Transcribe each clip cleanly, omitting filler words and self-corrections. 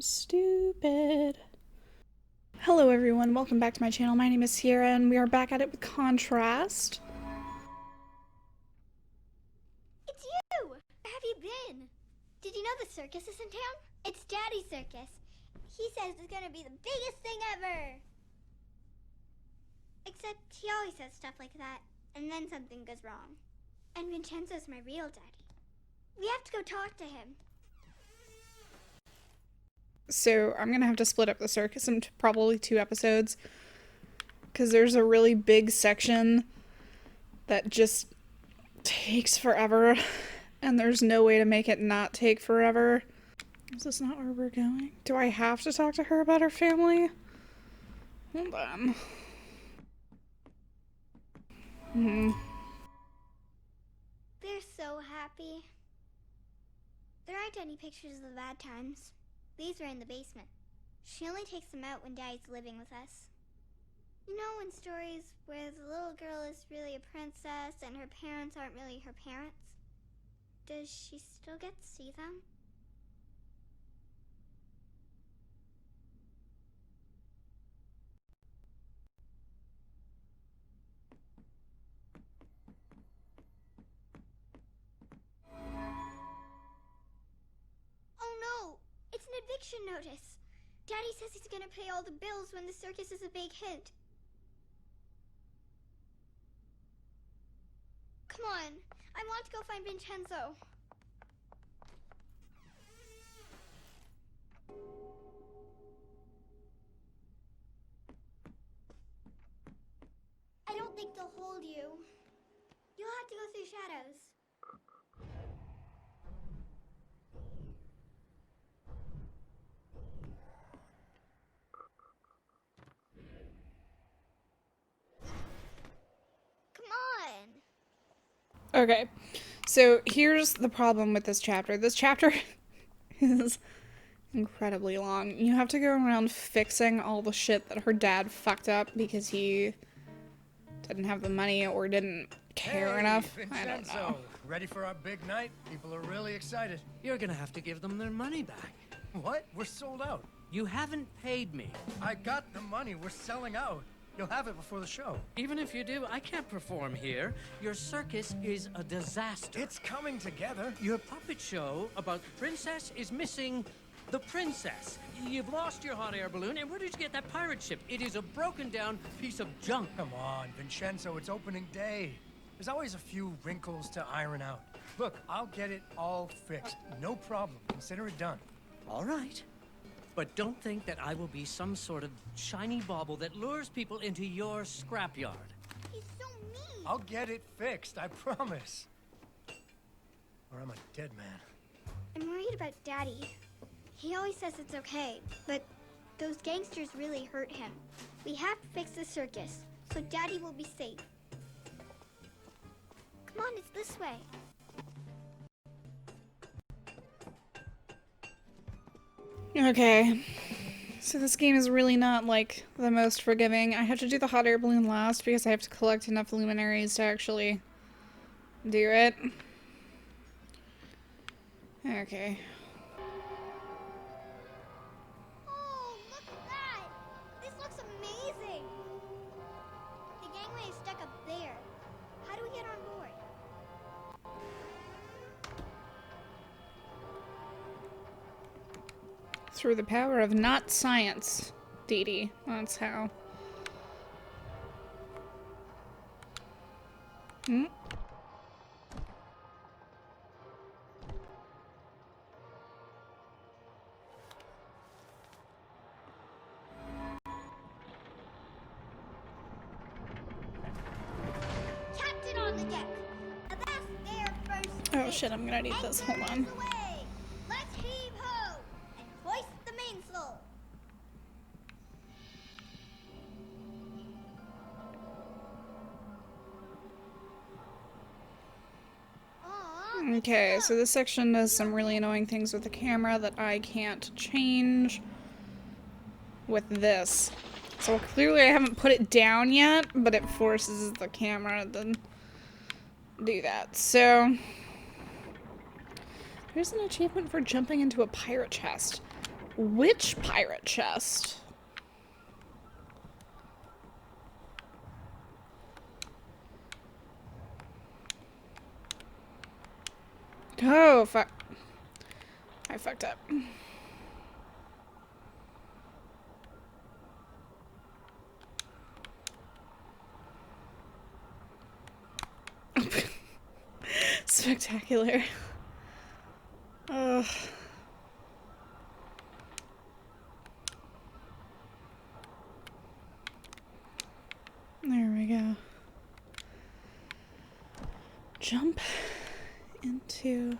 stupid. Hello everyone, welcome back to my channel. My name is Sierra and we are back at it with contrast. It's you! Where have you been? Did you know the circus is in town? It's Chatty Circus. He says it's gonna be the biggest thing ever. Except he always says stuff like that, and then something goes wrong. And Vincenzo's my real daddy. We have to go talk to him. So I'm gonna have to split up the circus into probably 2 episodes, because there's a really big section that just takes forever, and there's no way to make it not take forever. Is this not where we're going? Do I have to talk to her about her family? Hold on. They're so happy. There aren't any pictures of the bad times. These are in the basement. She only takes them out when Daddy's living with us. You know, in stories where the little girl is really a princess and her parents aren't really her parents? Does she still get to see them? Oh no! It's an eviction notice! Daddy says he's gonna pay all the bills when the circus is a big hit. Come on, I want to go find Vincenzo. I don't think they'll hold you. You'll have to go through shadows. Okay, so here's the problem with this chapter. This chapter is incredibly long. You have to go around fixing all the shit that her dad fucked up because he didn't have the money or didn't care enough. I don't know. Ready for our big night? People are really excited. You're gonna have to give them their money back. What? We're sold out. You haven't paid me. I got the money. We're selling out. You'll have it before the show. Even if you do, I can't perform here. Your circus is a disaster. It's coming together. Your puppet show about the princess is missing the princess. You've lost your hot air balloon, and where did you get that pirate ship? It is a broken down piece of junk. Come on, Vincenzo, it's opening day. There's always a few wrinkles to iron out. Look, I'll get it all fixed. No problem. Consider it done. All right. But don't think that I will be some sort of shiny bauble that lures people into your scrapyard. He's so mean. I'll get it fixed, I promise. Or I'm a dead man. I'm worried about Daddy. He always says it's okay, but those gangsters really hurt him. We have to fix the circus, so Daddy will be safe. Come on, it's this way. Okay, so this game is really not, like, the most forgiving. I have to do the hot air balloon last because I have to collect enough luminaries to actually do it. Okay. Oh, look at that! This looks amazing! The gangway is stuck up there. How do we get on board? Through the power of not science, Dee Dee. That's how. Captain on the deck! Avast there, first Oh mate. shit, I'm gonna need this. Hold on. Anchors away. Let's heave ho and hoist the mainsail. Aw, Okay, so this section does some really annoying things with the camera that I can't change with this. So clearly I haven't put it down yet, but it forces the camera to do that. So there's an achievement for jumping into a pirate chest. Which pirate chest? Oh, fuck. I fucked up. Spectacular. Ugh. There we go. Jump into...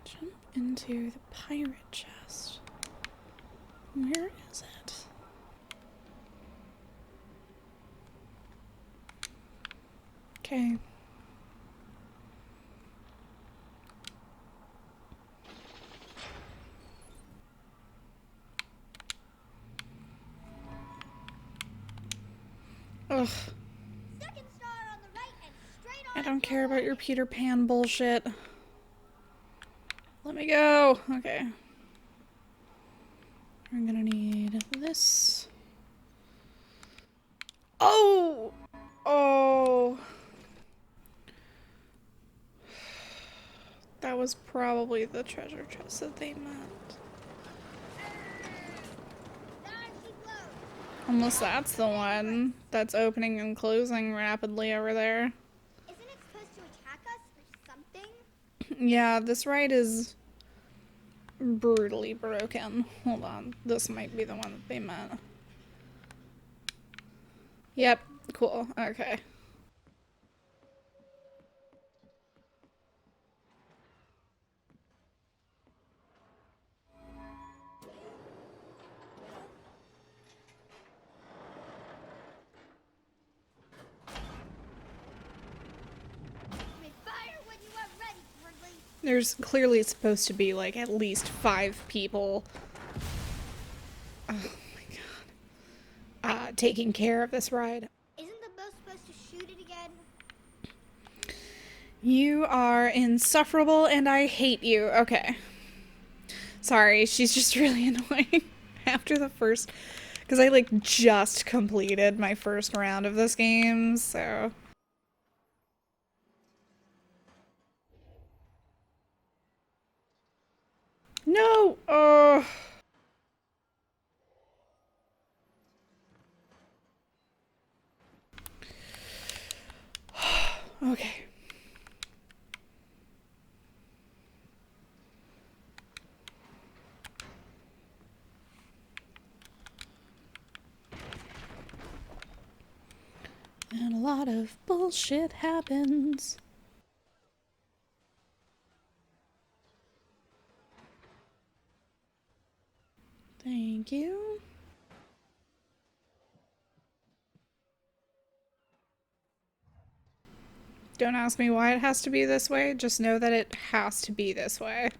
Jump into the pirate chest. Where is it? Okay. Ugh. Second star on the right and straight on. I don't care about your Peter Pan bullshit. Let me go. Okay. I'm gonna need this. Oh! Oh! That was probably the treasure chest that they meant. Down she floats. Unless that's the one that's opening and closing rapidly over there. Isn't it supposed to attack us or something? Yeah, this ride is brutally broken. Hold on. This might be the one that they meant. Yep. Cool. Okay. You may fire when you are ready, Wrigley. There's clearly supposed to be like at least 5 people. Oh my god. Taking care of this ride. Isn't the boat supposed to shoot it again? You are insufferable and I hate you. Okay. Sorry, she's just really annoying after the first... Because I like just completed my first round of this game, so... No! Oh. Okay. And a lot of bullshit happens. Thank you. Don't ask me why it has to be this way, just know that it has to be this way.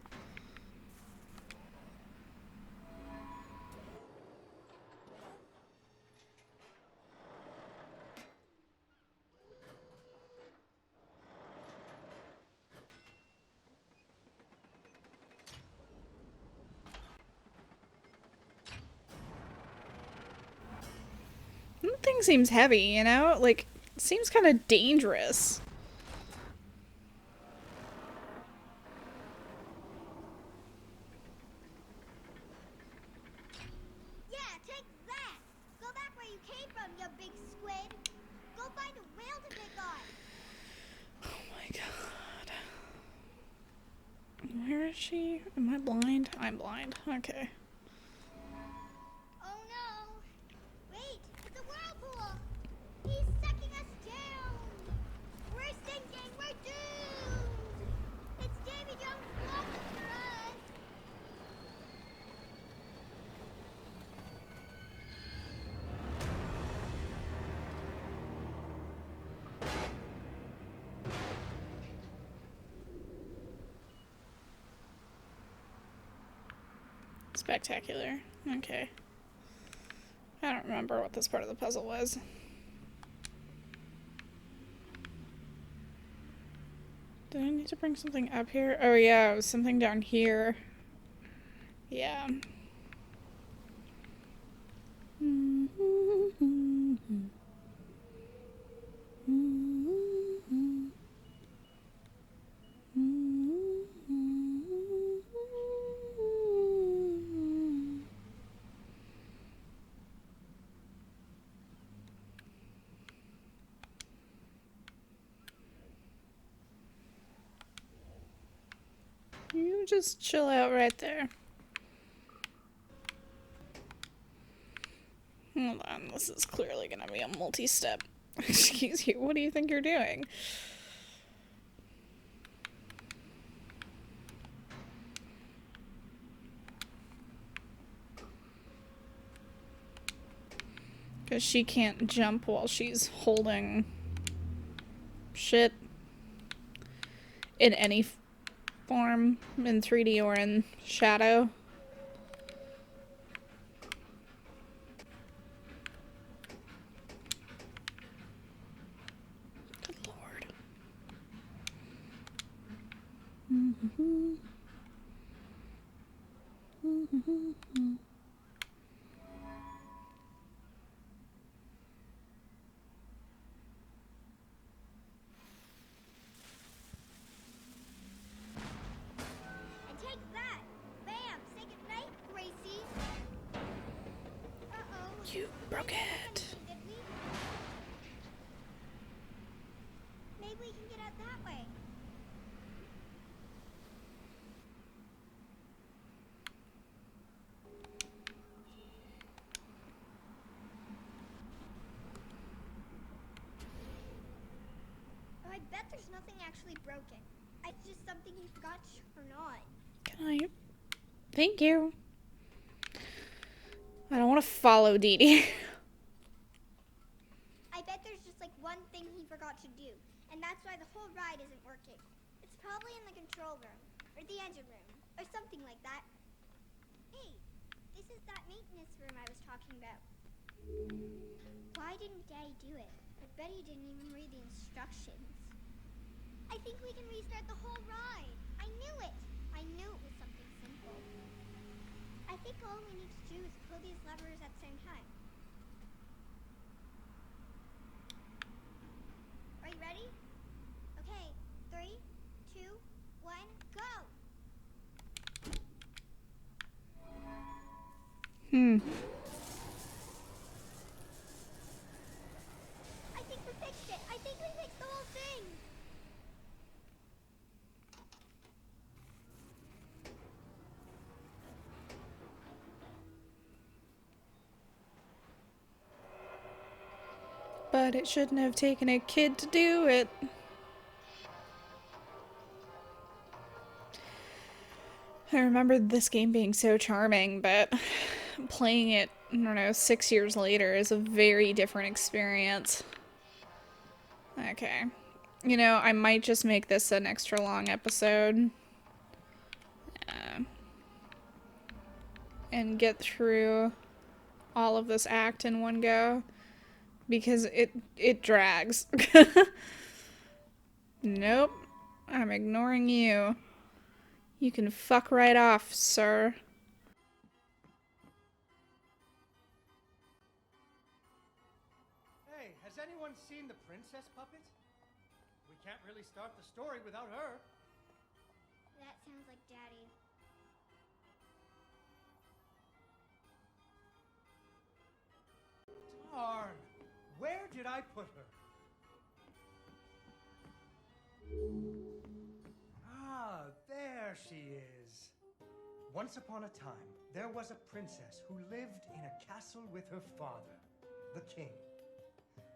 That thing seems heavy, you know? Like, it seems kind of dangerous. Yeah, take that! Go back where you came from, you big squid! Go find a whale to pick on! Oh my god. Where is she? Am I blind? I'm blind. Okay. Oh no! Wait, it's a whirlpool! He's sucking us down! We're sinking, we're doomed! It's Davy Jones' blocking for us! Spectacular. Okay. I don't remember what this part of the puzzle was. Did I need to bring something up here? Oh yeah, it was something down here. Yeah. You just chill out right there. Hold on, this is clearly gonna be a multi-step. Excuse you, what do you think you're doing? Because she can't jump while she's holding shit in any form, in 3D or in shadow. Good lord. And take that! Bam! Say goodnight, Gracie! Uh-oh. You broke it. Did we? Maybe we can get out that way. Oh, I bet there's nothing actually broken. It's just something you forgot to turn on. Can I? Thank you. I don't want to follow Dee Dee. I bet there's just like one thing he forgot to do, and that's why the whole ride isn't working. It's probably in the control room, or the engine room, or something like that. Hey, this is that maintenance room I was talking about. Why didn't Daddy do it? I bet he didn't even read the instructions. I think we can restart the whole ride. I knew it. I knew it was something simple. I think all we need to do is pull these levers at the same time. Are you ready? Okay, 3, 2, 1, go! I think we fixed it. I think we fixed the whole thing. But it shouldn't have taken a kid to do it. I remember this game being so charming, but playing it, I don't know, 6 years later is a very different experience. Okay. You know, I might just make this an extra long episode. And get through all of this act in one go. Because it drags. Nope. I'm ignoring you. You can fuck right off, sir. Hey, has anyone seen the princess puppet? We can't really start the story without her. That sounds like Daddy. Darn! Where did I put her? Ah, there she is. Once upon a time, there was a princess who lived in a castle with her father, the king.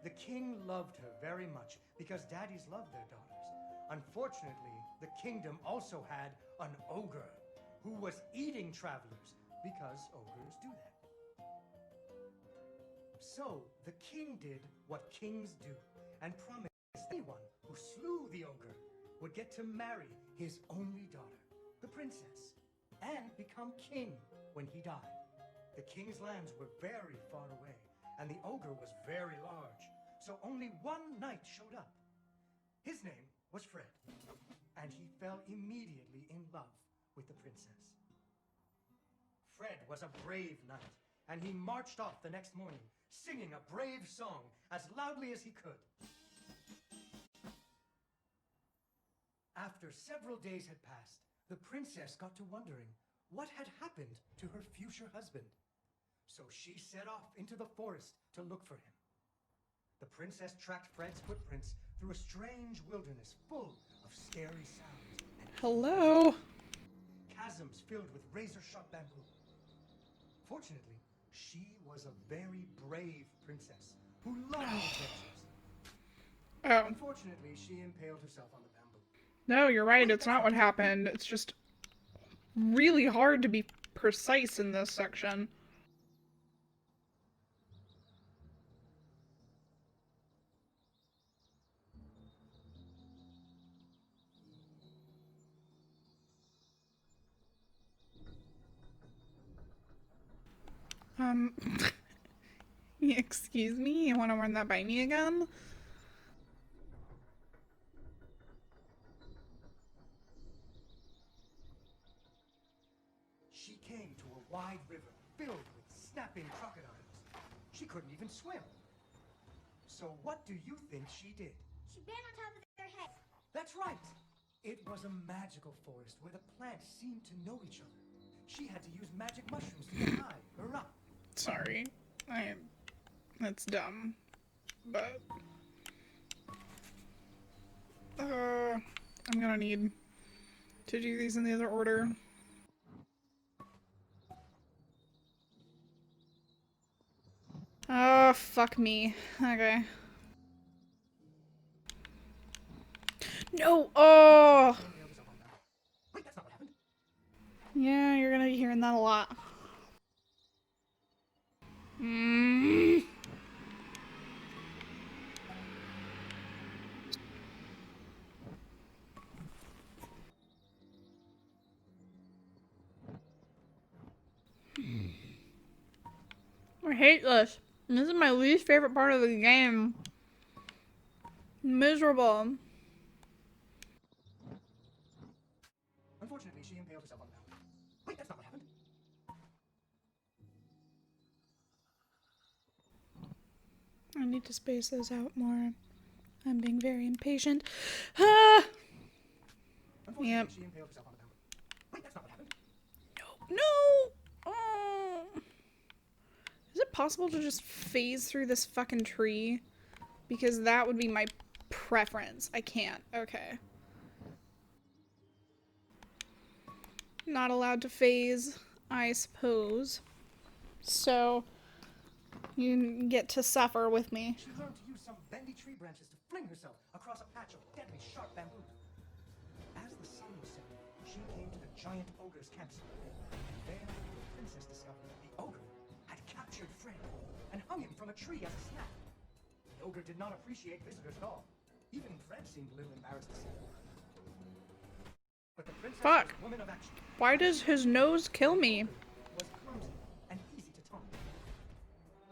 The king loved her very much because daddies loved their daughters. Unfortunately, the kingdom also had an ogre who was eating travelers because ogres do that. So the king did what kings do and promised anyone who slew the ogre would get to marry his only daughter, the princess, and become king when he died. The king's lands were very far away, and the ogre was very large, so only one knight showed up. His name was Fred, and he fell immediately in love with the princess. Fred was a brave knight, and he marched off the next morning, singing a brave song as loudly as he could. After several days had passed, the princess got to wondering what had happened to her future husband. So she set off into the forest to look for him. The princess tracked Fred's footprints through a strange wilderness full of scary sounds and Hello? chasms filled with razor-sharp bamboo. Fortunately, she was a very brave princess who loved adventures. Oh. Unfortunately, she impaled herself on the bamboo. No, you're right. It's not what happened. It's just really hard to be precise in this section. Excuse me? You want to run that by me again? She came to a wide river filled with snapping crocodiles. She couldn't even swim. So what do you think she did? She ran on top of their heads. That's right. It was a magical forest where the plants seemed to know each other. She had to use magic mushrooms to get high or up. Sorry. That's dumb. But... I'm gonna need to do these in the other order. Oh, fuck me. Okay. No! Oh! Wait, that's not what happened. Yeah, you're gonna be hearing that a lot. I hate this. This is my least favorite part of the game. Miserable. Unfortunately, she impaled herself on the bamboo. Wait, that's not what happened. I need to space those out more. I'm being very impatient. Ah! Unfortunately, Yep. she impaled herself on the bamboo. Wait, that's not what happened. No! Oh. Is it possible to just phase through this fucking tree? Because that would be my preference. I can't. Okay. Not allowed to phase, I suppose. So, you get to suffer with me. She learned to use some bendy tree branches to fling herself across a patch of deadly sharp bamboo. As the sun was setting, she came to the giant ogre's campsite. And there, the princess discovered that the ogre had captured Fred and hung him from a tree as a snack. The ogre did not appreciate visitors at all. Even Fred seemed a little embarrassed to see him. But the princess Fuck. was a woman of action. Why does his nose kill me? Was clumsy and easy to taunt.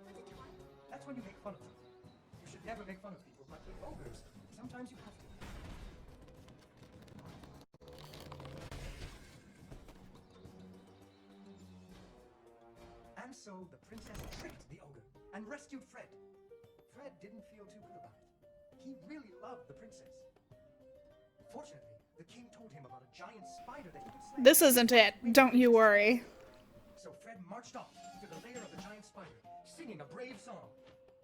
What's a taunt? That's when you make fun of them. You should never make fun of people, but with ogres, sometimes you have to. And so the princess tricked the ogre and rescued Fred. Fred didn't feel too good about it. He really loved the princess. Fortunately, the king told him about a giant spider that he could slay. This isn't it. Don't you worry. So Fred marched off to the lair of the giant spider, singing a brave song,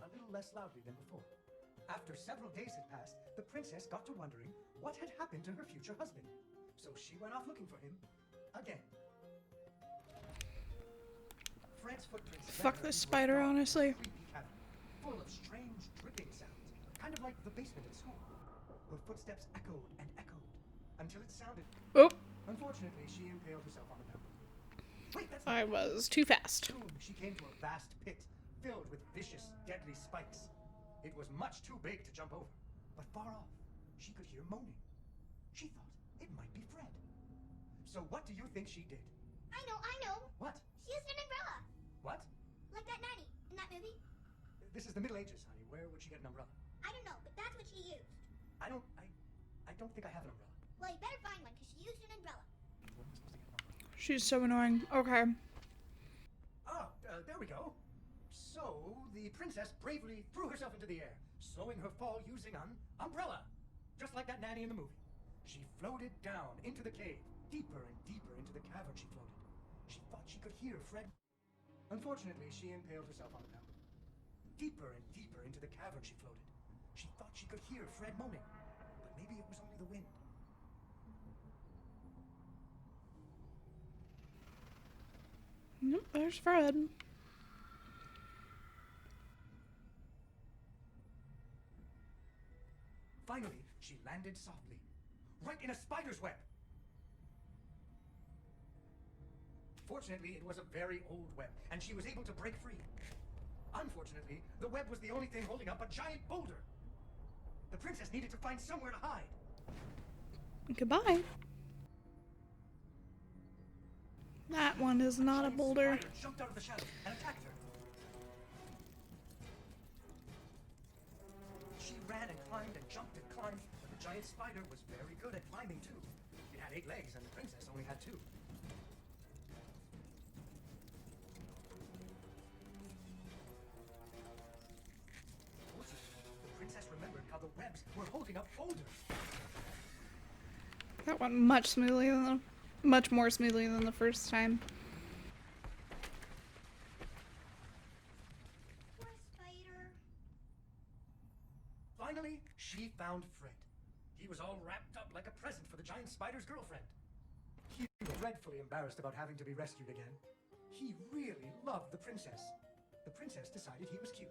a little less loudly than before. After several days had passed, the princess got to wondering what had happened to her future husband. So she went off looking for him again. Fred's footprints Fuck led her this into a spider, dark, honestly. creepy cavern, full of strange dripping sounds, kind of like the basement at school. Her footsteps echoed and echoed until it sounded. Oop. Unfortunately, she impaled herself on the bamboo. Wait, that's I was too fast. Soon she came to a vast pit filled with vicious, deadly spikes. It was much too big to jump over, but far off, she could hear moaning. She thought it might be Fred. So what do you think she did? I know. What? She used an umbrella. What? This is the Middle Ages, honey. Where would she get an umbrella? I don't know, but that's what she used. I don't think I have an umbrella. Well, you better find one, because she used an umbrella. Where am I supposed to get an umbrella? She's so annoying. Okay. Ah, there we go. So, the princess bravely threw herself into the air, slowing her fall using an umbrella. Just like that nanny in the movie. She floated down into the cave. Deeper and deeper into the cavern she floated. She thought she could hear Fred. Unfortunately, she impaled herself on the bamboo. Deeper and deeper into the cavern she floated. She thought she could hear Fred moaning. But maybe it was only the wind. Nope, there's Fred. Finally, she landed softly, right in a spider's web. Fortunately, it was a very old web, and she was able to break free. Unfortunately, the web was the only thing holding up a giant boulder. The princess needed to find somewhere to hide. Goodbye. That one is not a boulder. Spider jumped out of the shadow and attacked her. She ran and climbed and jumped and climbed, but the giant spider was very good at climbing too. It had 8 legs, and the princess only had 2. The princess remembered how the webs were holding up boulders. That went much more smoothly than the first time. Poor spider. Finally, she found Fred. He was all wrapped up like a present for the giant spider's girlfriend. He was dreadfully embarrassed about having to be rescued again. He really loved the princess. The princess decided he was cute.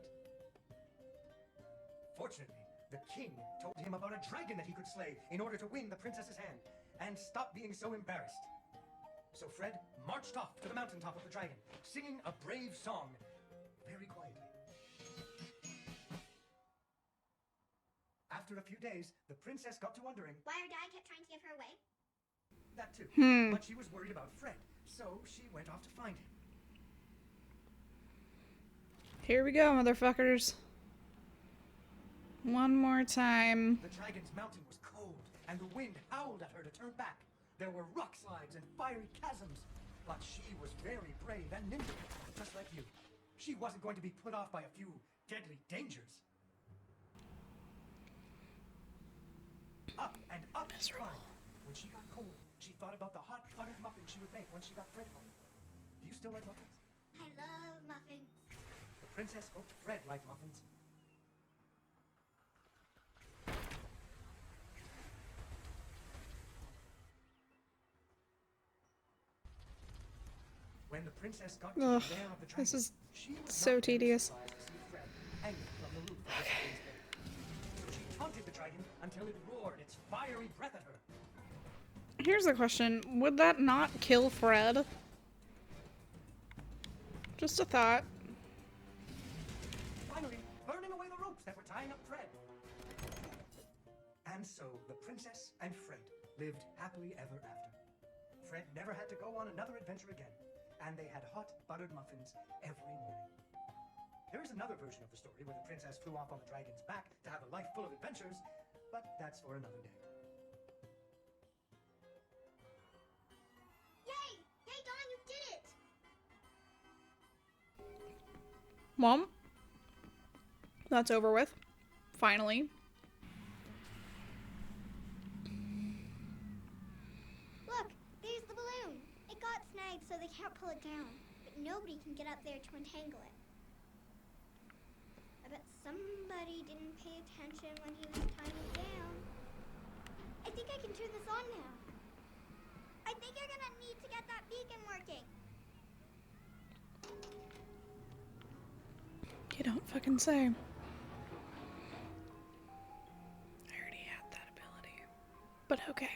Fortunately, the king told him about a dragon that he could slay in order to win the princess's hand and stop being so embarrassed. So Fred marched off to the mountaintop of the dragon, singing a brave song very quietly. After a few days, the princess got to wondering Why her dad kept trying to give her away? that too. But she was worried about Fred, so she went off to find him. Here we go, motherfuckers. One more time. The dragon's mountain was cold, and the wind howled at her to turn back. There were rock slides and fiery chasms, but she was very brave and nimble, just like you. She wasn't going to be put off by a few deadly dangers. Up and up she climbed. When she got cold, she thought about the hot buttered muffin she would make when she got Fred home. Do you still like muffins? I love muffins. The princess hoped Fred liked muffins. When the princess got to the lair of the dragon, This is she was so not very tedious. surprised to see Fred hanging from the roof of the dragon's den. So she taunted the dragon until it roared its fiery breath at her. Here's the question. Would that not kill Fred? Just a thought. Finally, burning away the ropes that were tying up Fred. And so the princess and Fred lived happily ever after. Fred never had to go on another adventure again, and they had hot buttered muffins every morning. There is another version of the story where the princess flew off on the dragon's back to have a life full of adventures, but that's for another day. Yay! Yay, Dawn, you did it! Mom? That's over with. Finally. Look, there's the balloon. It got snagged so they can't pull it down, but nobody can get up there to entangle it. I bet somebody didn't pay attention when he was tying it down. I think I can turn this on now. I think you're gonna need to get that beacon working. You don't fucking say. I already had that ability. But okay.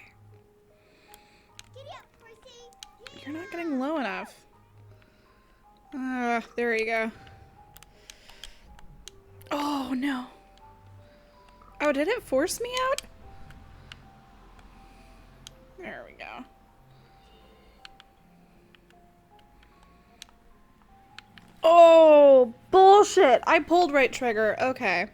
Giddy up, Horsey. Giddy You're not up. getting low enough. There you go. Oh, no. Oh, did it force me out? There we go. Oh, bull bullshit! I pulled right trigger. Okay.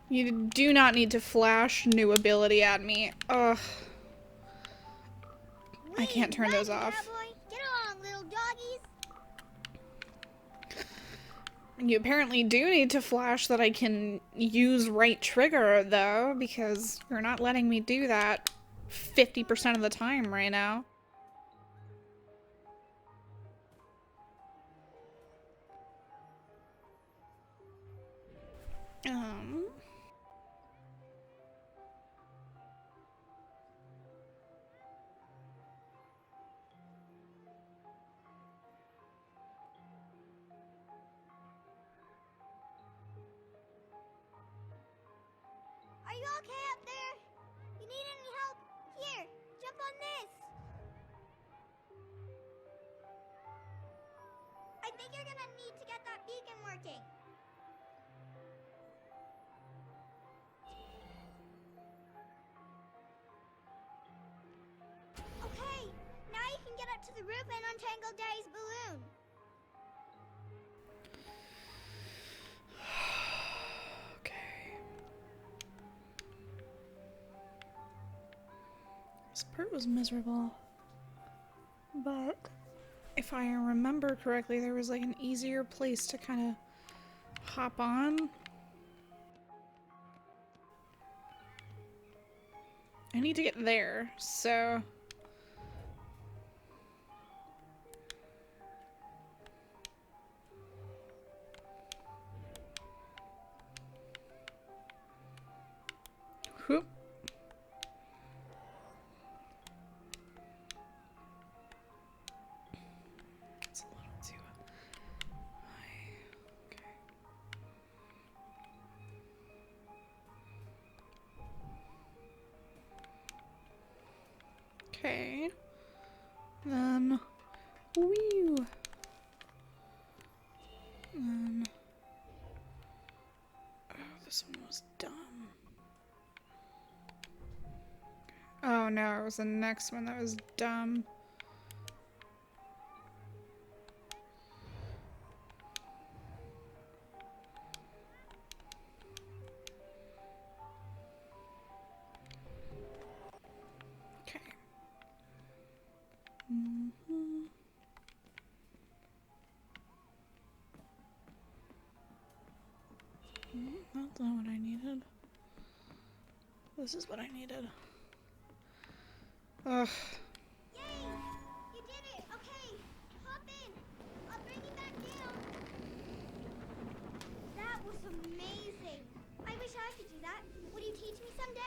You do not need to flash new ability at me. Ugh. I can't turn those off. Cowboy. Get along, little doggies. You apparently do need to flash that I can use right trigger, though, because you're not letting me do that 50% of the time right now. Are you okay up there? You need any help? Here, jump on this. I think you're gonna need to get that beacon working. Okay, now you can get up to the roof and untangle Daddy's balloon. This part was miserable, but if I remember correctly, there was like an easier place to kind of hop on. I need to get there, so... Whoop. That's a little too high. Okay. Okay. Then, whew. Then, oh, this one was dumb. Oh no, it was the next one that was dumb. Okay. That's not what I needed. This is what I needed. Ugh. Yay! You did it! Okay, hop in. I'll bring you back down. That was amazing. I wish I could do that. Would you teach me someday?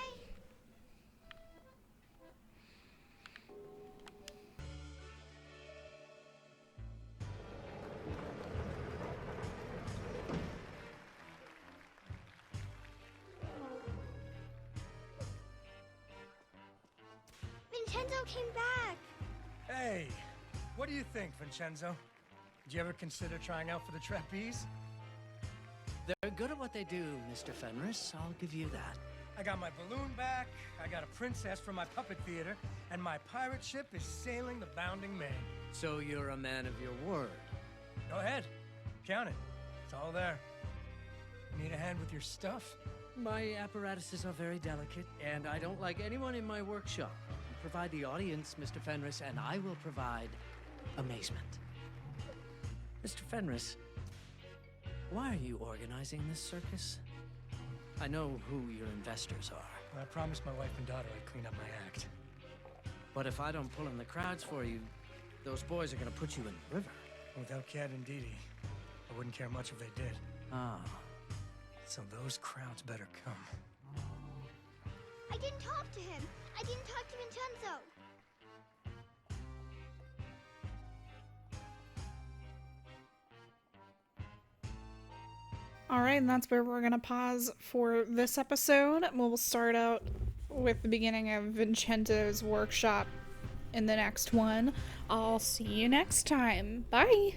Vincenzo came back. Hey, what do you think, Vincenzo? Did you ever consider trying out for the trapeze? They're good at what they do, Mr. Fenris. I'll give you that. I got my balloon back, I got a princess from my puppet theater, and my pirate ship is sailing the bounding main. So you're a man of your word. Go ahead, count it. It's all there. Need a hand with your stuff? My apparatuses are very delicate, and I don't like anyone in my workshop. You provide the audience, Mr. Fenris, and I will provide amazement. Mr. Fenris, why are you organizing this circus? I know who your investors are. I promised my wife and daughter I'd clean up my act. But if I don't pull in the crowds for you, those boys are gonna put you in the river. Without Cat and Dee Dee, I wouldn't care much if they did. Ah. So those crowds better come. I didn't talk to him. I didn't talk to Vincenzo. Alright, and that's where we're gonna pause for this episode. We'll start out with the beginning of Vincenzo's workshop in the next one. I'll see you next time. Bye!